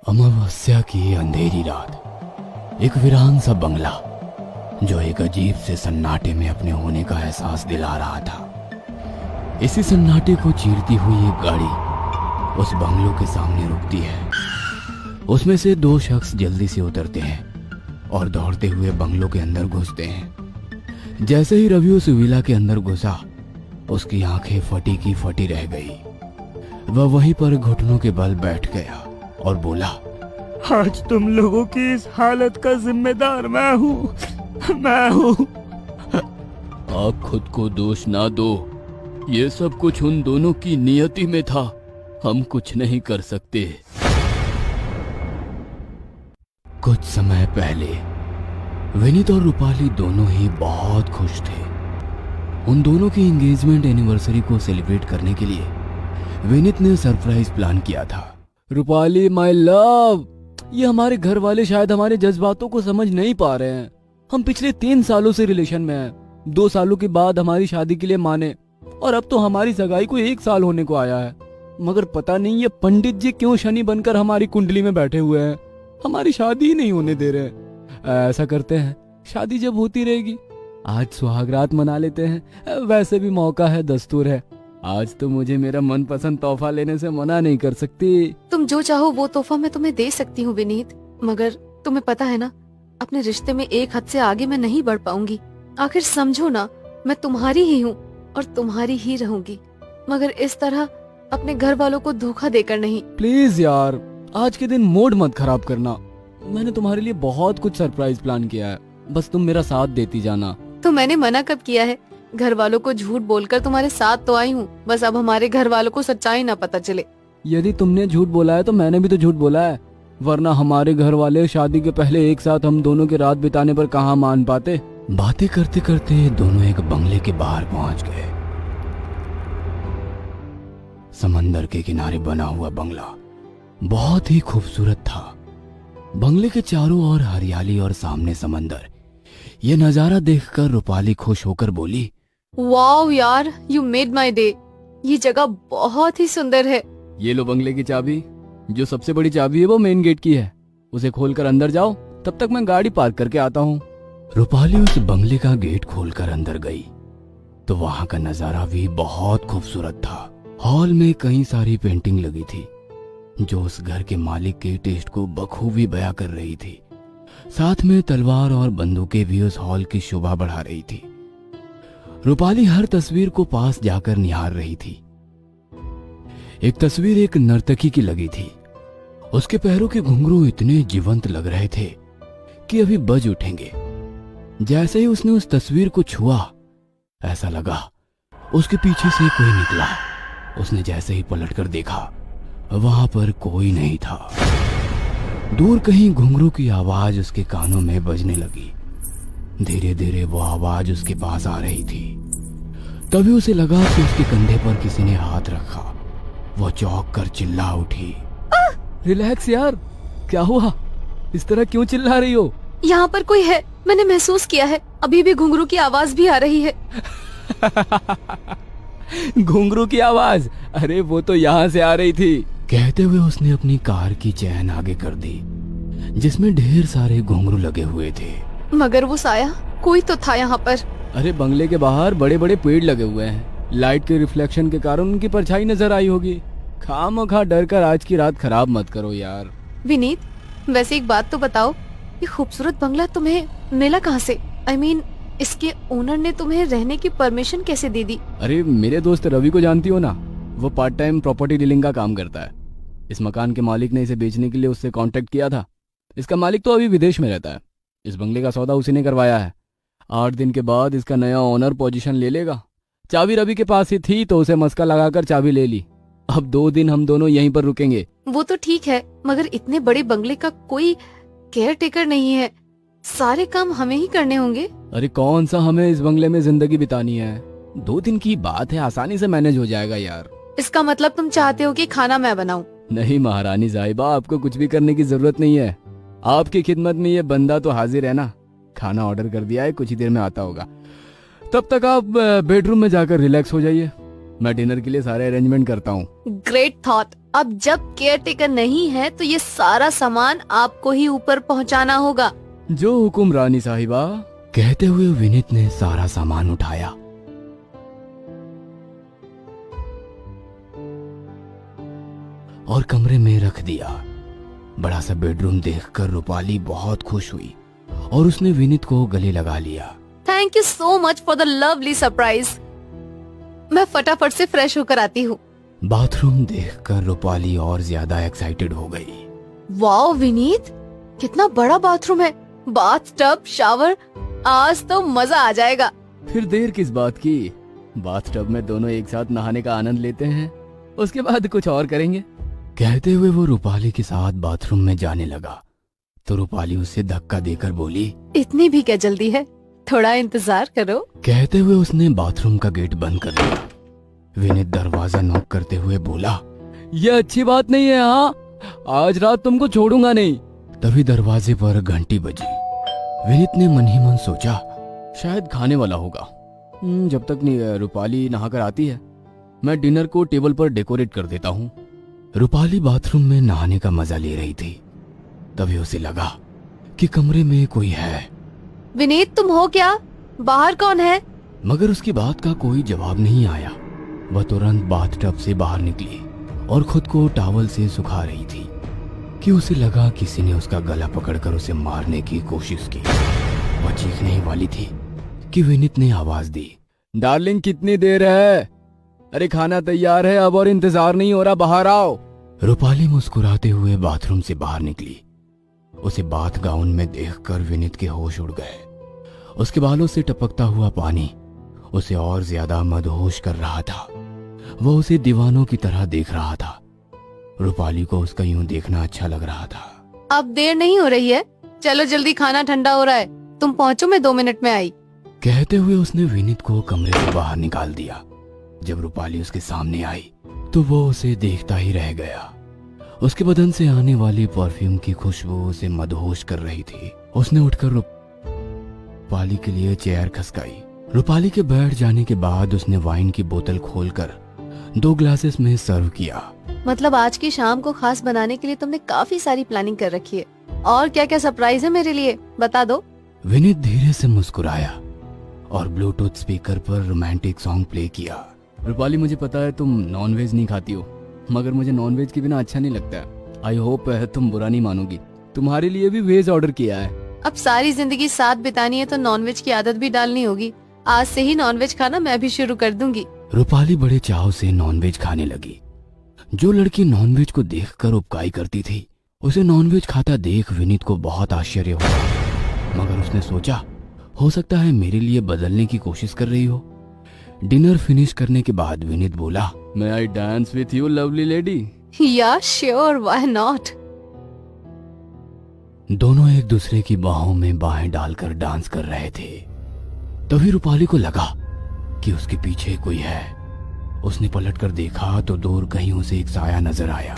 अमावस्या की अंधेरी रात, एक वीरान सा बंगला जो एक अजीब से सन्नाटे में अपने होने का एहसास दिला रहा था। इसी सन्नाटे को चीरती हुई एक गाड़ी उस बंगलों के सामने रुकती है। उसमें से दो शख्स जल्दी से उतरते हैं और दौड़ते हुए बंगलों के अंदर घुसते हैं। जैसे ही रवि उस विला के अंदर घुसा, उसकी आंखें फटी की फटी रह गई। वह वहीं पर घुटनों के बल बैठ गया और बोला, आज तुम लोगों की इस हालत का जिम्मेदार मैं हूँ। आप खुद को दोष ना दो, ये सब कुछ उन दोनों की नियति में था, हम कुछ नहीं कर सकते। कुछ समय पहले विनीत और रूपाली दोनों ही बहुत खुश थे। उन दोनों की एंगेजमेंट एनिवर्सरी को सेलिब्रेट करने के लिए विनीत ने सरप्राइज प्लान किया था। रूपाली माय लव, ये हमारे घर वाले शायद हमारे जज्बातों को समझ नहीं पा रहे हैं। हम पिछले 3 सालों से रिलेशन में हैं। 2 सालों के बाद हमारी शादी के लिए माने और अब तो हमारी सगाई को 1 साल होने को आया है। मगर पता नहीं ये पंडित जी क्यों शनि बनकर हमारी कुंडली में बैठे हुए हैं, हमारी शादी ही नहीं होने दे रहे। ऐसा करते हैं, शादी जब होती रहेगी आज सुहागरात मना लेते हैं। वैसे भी मौका है, दस्तूर है। आज तो मुझे मेरा मनपसंद तोहफा लेने से मना नहीं कर सकती। तुम जो चाहो वो तोहफा मैं तुम्हें दे सकती हूँ विनीत, मगर तुम्हें पता है ना, अपने रिश्ते में एक हद से आगे मैं नहीं बढ़ पाऊंगी। आखिर समझो ना, मैं तुम्हारी ही हूँ और तुम्हारी ही रहूंगी, मगर इस तरह अपने घर वालों को धोखा देकर नहीं। प्लीज यार, आज के दिन मूड मत खराब करना। मैंने तुम्हारे लिए बहुत कुछ सरप्राइज प्लान किया है, बस तुम मेरा साथ देती जाना। तो मैंने मना कब किया है? घर वालों को झूठ बोलकर तुम्हारे साथ तो आई हूँ, बस अब हमारे घर वालों को सच्चाई ना पता चले। यदि तुमने झूठ बोला है तो मैंने भी तो झूठ बोला है, वरना हमारे घर वाले शादी के पहले एक साथ हम दोनों की रात बिताने पर कहाँ मान पाते। बातें करते करते दोनों एक बंगले के बाहर पहुंच गए। समंदर के किनारे बना हुआ बंगला बहुत ही खूबसूरत था। बंगले के चारों ओर हरियाली और सामने समंदर। ये नजारा देखकर रूपाली खुश होकर बोली, वाओ यार, यू मेड माई डे। ये जगह बहुत ही सुंदर है। ये लो बंगले की चाबी। जो सबसे बड़ी चाबी है वो मेन गेट की है, उसे खोलकर अंदर जाओ, तब तक मैं गाड़ी पार्क करके आता हूँ। रूपाली उस बंगले का गेट खोलकर अंदर गई तो वहां का नजारा भी बहुत खूबसूरत था। हॉल में कई सारी पेंटिंग लगी थी जो उस घर के मालिक के टेस्ट को बखूबी बयां कर रही थी। साथ में तलवार और बंदूकें भी उस हॉल की शोभा बढ़ा रही थी। रूपाली हर तस्वीर को पास जाकर निहार रही थी। एक तस्वीर एक नर्तकी की लगी थी। उसके पैरों के घुंघरू इतने जीवंत लग रहे थे कि अभी बज उठेंगे। जैसे ही उसने उस तस्वीर को छुआ, ऐसा लगा उसके पीछे से कोई निकला। उसने जैसे ही पलटकर देखा, वहां पर कोई नहीं था। दूर कहीं घुंघरू की आवाज उसके कानों में बजने लगी। धीरे धीरे वो आवाज उसके पास आ रही थी। तभी उसे लगा कि उसके कंधे पर किसी ने हाथ रखा। वो चौंक कर चिल्ला उठी, रिलैक्स यार, क्या हुआ? इस तरह क्यों चिल्ला रही हो? यहाँ पर कोई है, मैंने महसूस किया है। अभी भी घुंघरू की आवाज भी आ रही है। घुंघरू की आवाज? अरे वो तो यहाँ से आ रही थी। कहते हुए उसने अपनी कार की चैन आगे कर दी जिसमें ढेर सारे घुंघरू लगे हुए थे। मगर वो साया, कोई तो था यहाँ पर। अरे बंगले के बाहर बड़े बड़े पेड़ लगे हुए हैं, लाइट के रिफ्लेक्शन के कारण उनकी परछाई नजर आई होगी। खामखा डर कर आज की रात खराब मत करो यार। विनीत, वैसे एक बात तो बताओ, ये खूबसूरत बंगला तुम्हें मिला कहाँ से? I mean, इसके ओनर ने तुम्हें रहने की परमिशन कैसे दे दी? अरे मेरे दोस्त रवि को जानती हो ना, वो पार्ट टाइम प्रॉपर्टी डीलिंग का काम करता है। इस मकान के मालिक ने इसे बेचने के लिए उससे कांटेक्ट किया था। इसका मालिक तो अभी विदेश में रहता है। इस बंगले का सौदा उसी ने करवाया है। 8 दिन के बाद इसका नया ओनर पोजीशन ले लेगा। चाबी रवि के पास ही थी तो उसे मस्का लगाकर चाबी ले ली। अब 2 दिन हम दोनों यहीं पर रुकेंगे। वो तो ठीक है, मगर इतने बड़े बंगले का कोई केयर टेकर नहीं है। सारे काम हमें ही करने होंगे। अरे कौन सा हमें इस बंगले में जिंदगी बितानी है? 2 दिन की बात है, आसानी से मैनेज हो जाएगा यार। इसका मतलब तुम चाहते हो कि खाना मैं बनाऊं? नहीं महारानी साहिबा, आपको कुछ भी करने की जरूरत नहीं है। आपकी खिदमत में ये बंदा तो हाजिर है ना। खाना ऑर्डर कर दिया है, कुछ ही देर में आता होगा। तब तक आप बेडरूम में जाकर रिलैक्स हो जाइए। मैं डिनर के लिए सारे अरेंजमेंट करता हूँ। Great thought. अब जब केयर टेकर नहीं है तो ये सारा सामान आपको ही ऊपर पहुंचाना होगा। जो हुकुम रानी साहिबा। कहते हुए विनीत ने सारा सामान उठाया और कमरे में रख दिया। बड़ा सा बेडरूम देखकर रूपाली बहुत खुश हुई और उसने विनीत को गले लगा लिया। Thank you so much for the lovely surprise. मैं फटाफट से फ्रेश होकर आती हूँ। बाथरूम देखकर रूपाली और ज्यादा एक्साइटेड हो गई। वाओ विनीत, कितना बड़ा बाथरूम है। बाथ टब, शावर, आज तो मजा आ जाएगा। फिर देर किस बात की, बाथटब में दोनों एक साथ नहाने का आनंद लेते हैं, उसके बाद कुछ और करेंगे। कहते हुए वो रूपाली के साथ बाथरूम में जाने लगा तो रूपाली उसे धक्का देकर बोली, इतनी भी क्या जल्दी है, थोड़ा इंतजार करो। कहते हुए उसने बाथरूम का गेट बंद कर दिया। विनीत दरवाजा नॉक करते हुए बोला, ये अच्छी बात नहीं है। हाँ, आज रात तुमको छोड़ूंगा नहीं। तभी दरवाजे पर घंटी बजी। विनीत ने मन ही मन सोचा, शायद खाने वाला होगा। जब तक नहीं रूपाली नहाकर आती है, मैं डिनर को टेबल पर डेकोरेट कर देता हूँ। रूपाली बाथरूम में नहाने का मजा ले रही थी। तभी उसे लगा कि कमरे में कोई है। विनीत, तुम हो क्या? बाहर कौन है? मगर उसकी बात का कोई जवाब नहीं आया। वह तुरंत बाथटब से बाहर निकली और खुद को टॉवल से सुखा रही थी कि उसे लगा किसी ने उसका गला पकड़कर उसे मारने की कोशिश की। वह चीखने ही वाली थी कि विनीत ने आवाज दी, डार्लिंग कितनी देर है? अरे खाना तैयार है अब और इंतजार नहीं हो रहा, बाहर आओ। रूपाली मुस्कुराते हुए बाथरूम से बाहर निकली। उसे बाथ गाउन में देखकर विनीत के होश उड़ गए। उसके बालों से टपकता हुआ पानी उसे और ज्यादा मदहोश कर रहा था। वह उसे दीवानों की तरह देख रहा था। रूपाली को उसका यूं देखना अच्छा लग रहा था। अब देर नहीं हो रही है, चलो जल्दी, खाना ठंडा हो रहा है, तुम पहुँचो, मैं 2 मिनट में आई। कहते हुए उसने विनीत को कमरे से बाहर निकाल दिया। जब रूपाली उसके सामने आई तो वो उसे देखता ही रह गया। उसके बदन से आने वाली परफ्यूम की खुशबू उसे मदहोश कर रही थी। उसने उठकर रूपाली के लिए चेयर खसकाई। रूपाली के बैठ जाने के बाद उसने वाइन की बोतल खोलकर 2 ग्लासेस में सर्व किया। मतलब आज की शाम को खास बनाने के लिए तुमने काफी सारी प्लानिंग कर रखी है। और क्या क्या सरप्राइज है मेरे लिए, बता दो। विनीत धीरे से मुस्कुराया और ब्लूटूथ स्पीकर पर रोमांटिक सॉन्ग प्ले किया। रूपाली, मुझे पता है तुम नॉनवेज नहीं खाती हो, मगर मुझे नॉनवेज के बिना अच्छा नहीं लगता। आई होप तुम बुरा नहीं मानोगी। तुम्हारे लिए भी वेज ऑर्डर किया है। अब सारी जिंदगी साथ बितानी है तो नॉनवेज की आदत भी डालनी होगी। आज से ही नॉनवेज खाना मैं भी शुरू कर दूंगी। रूपाली बड़े चाव से नॉनवेज खाने लगी। जो लड़की नॉनवेज को देखकर उपकाई करती थी, उसे नॉनवेज खाता देख विनीत को बहुत आश्चर्य हुआ। मगर उसने सोचा, हो सकता है मेरे लिए बदलने की कोशिश कर रही हो। डिनर फिनिश करने के बाद विनीत बोला, मैं I dance with you lovely lady? या श्योर, व्हाई नॉट। दोनों एक दूसरे की बाहों में बाहें डालकर डांस कर रहे थे। तभी रूपाली को लगा कि उसके पीछे कोई है। उसने पलटकर देखा तो दूर कहीं उसे एक साया नजर आया।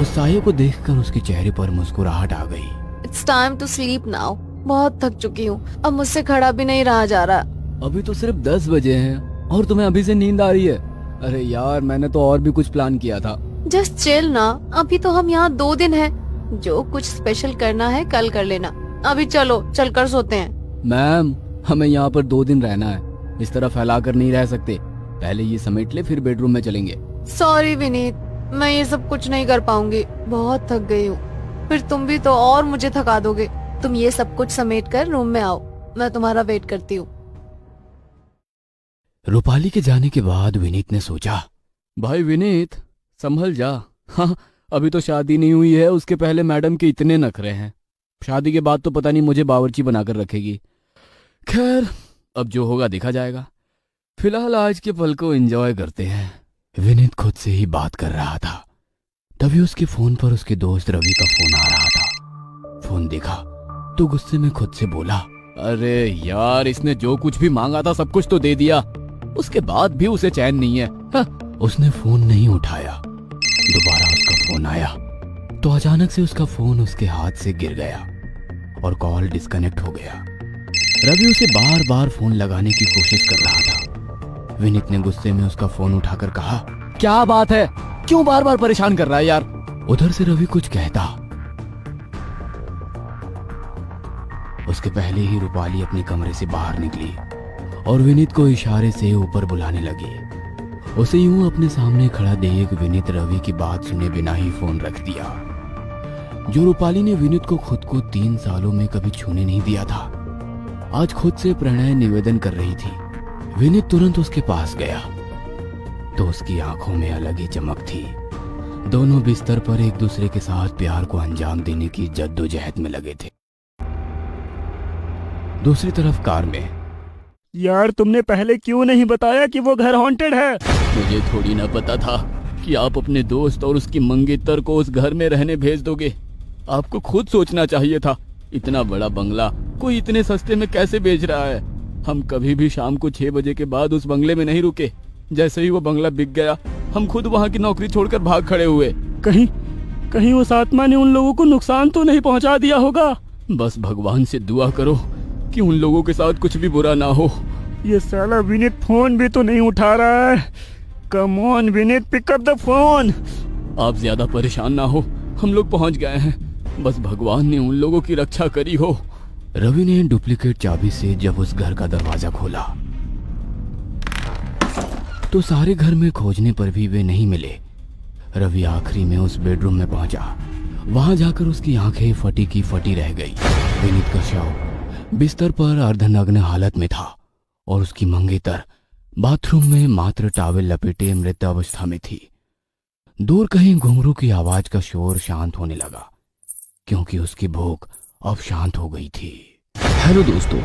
उस साये को देखकर उसके चेहरे पर मुस्कुराहट आ गई। It's time to sleep now. बहुत थक चुकी हूँ, अब मुझसे खड़ा भी नहीं रहा जा रहा। अभी तो सिर्फ 10 बजे हैं और तुम्हें अभी से नींद आ रही है? अरे यार, मैंने तो और भी कुछ प्लान किया था। जस्ट चिल ना, अभी तो हम यहाँ 2 दिन हैं। जो कुछ स्पेशल करना है कल कर लेना। अभी चलो, चलकर सोते हैं। मैम, हमें यहाँ पर 2 दिन रहना है, इस तरह फैला कर नहीं रह सकते। पहले ये समेट ले, फिर बेडरूम में चलेंगे। सॉरी विनीत, मैं ये सब कुछ नहीं कर पाऊंगी, बहुत थक गई हूँ। फिर तुम भी तो और मुझे थका दोगे। तुम ये सब कुछ समेट कर रूम में आओ, मैं तुम्हारा वेट करती हूँ। रूपाली के जाने के बाद विनीत ने सोचा, भाई विनीत संभल जा। हाँ, अभी तो शादी नहीं हुई है, उसके पहले मैडम के इतने नखरे हैं। शादी के बाद तो पता नहीं मुझे बावर्ची बनाकर रखेगी। खैर, अब जो होगा देखा जाएगा। फिलहाल आज के पल को एंजॉय करते हैं। विनीत खुद से ही बात कर रहा था। तभी उसके फोन पर उसके दोस्त रवि का फोन आ रहा था। फोन देखा तो गुस्से में खुद से बोला, अरे यार, इसने जो कुछ भी मांगा था सब कुछ तो दे दिया, उसके बाद भी उसे चैन नहीं है। उसने फोन नहीं उठाया। दोबारा उसका फोन आया तो अचानक से उसका फोन उसके हाथ से गिर गया और कॉल डिस्कनेक्ट हो गया। रवि उसे बार बार फोन लगाने की कोशिश कर रहा था। विनीत ने गुस्से में उसका फोन उठाकर कहा, क्या बात है, क्यों बार बार परेशान कर रहा है यार। उधर से रवि कुछ कहता, उसके पहले ही रूपाली अपने कमरे से बाहर निकली और विनीत को इशारे से ऊपर बुलाने लगी। उसे यूं अपने सामने खड़ा देख विनीत रवि की बात सुने बिना ही फोन रख दिया। जो रूपाली ने विनीत को खुद को 3 सालों में कभी छूने नहीं दिया था, आज खुद से प्रणय निवेदन कर रही थी। विनीत तुरंत उसके पास गया तो उसकी आंखों में अलग ही चमक थी। दोनों बिस्तर पर एक दूसरे के साथ प्यार को अंजाम देने की जद्दोजहद में लगे थे। दूसरी तरफ कार में, यार तुमने पहले क्यों नहीं बताया कि वो घर हॉन्टेड है? मुझे थोड़ी ना पता था कि आप अपने दोस्त और उसकी मंगेतर को उस घर में रहने भेज दोगे। आपको खुद सोचना चाहिए था, इतना बड़ा बंगला कोई इतने सस्ते में कैसे बेच रहा है। हम कभी भी शाम को 6 बजे के बाद उस बंगले में नहीं रुके। जैसे ही वो बंगला बिक गया, हम खुद वहाँ की नौकरी छोड़कर भाग खड़े हुए। कहीं उस आत्मा ने उन लोगों को नुकसान तो नहीं पहुंचा दिया होगा? बस भगवान से दुआ करो कि उन लोगों के साथ कुछ भी बुरा ना हो। ये साला विनीत फोन भी तो नहीं उठा रहा है। Come on Vineet, pick up the phone. आप ज्यादा परेशान ना हो, हम लोग पहुंच गए हैं। बस भगवान ने उन लोगों की रक्षा करी हो। रवि ने डुप्लीकेट चाबी से जब उस घर का दरवाजा खोला तो सारे घर में खोजने पर भी वे नहीं मिले। रवि आखिरी में उस बेडरूम में पहुंचा। वहां जाकर उसकी आंखें फटी की फटी रह गई। विनीत का शव बिस्तर पर अर्धनग्न हालत में था और उसकी मंगेतर बाथरूम में मात्र टॉवेल लपेटे मृत अवस्था में थी। दूर कहीं घुंघरू की आवाज का शोर शांत होने लगा क्योंकि उसकी भूख अब शांत हो गई थी। हेलो दोस्तों,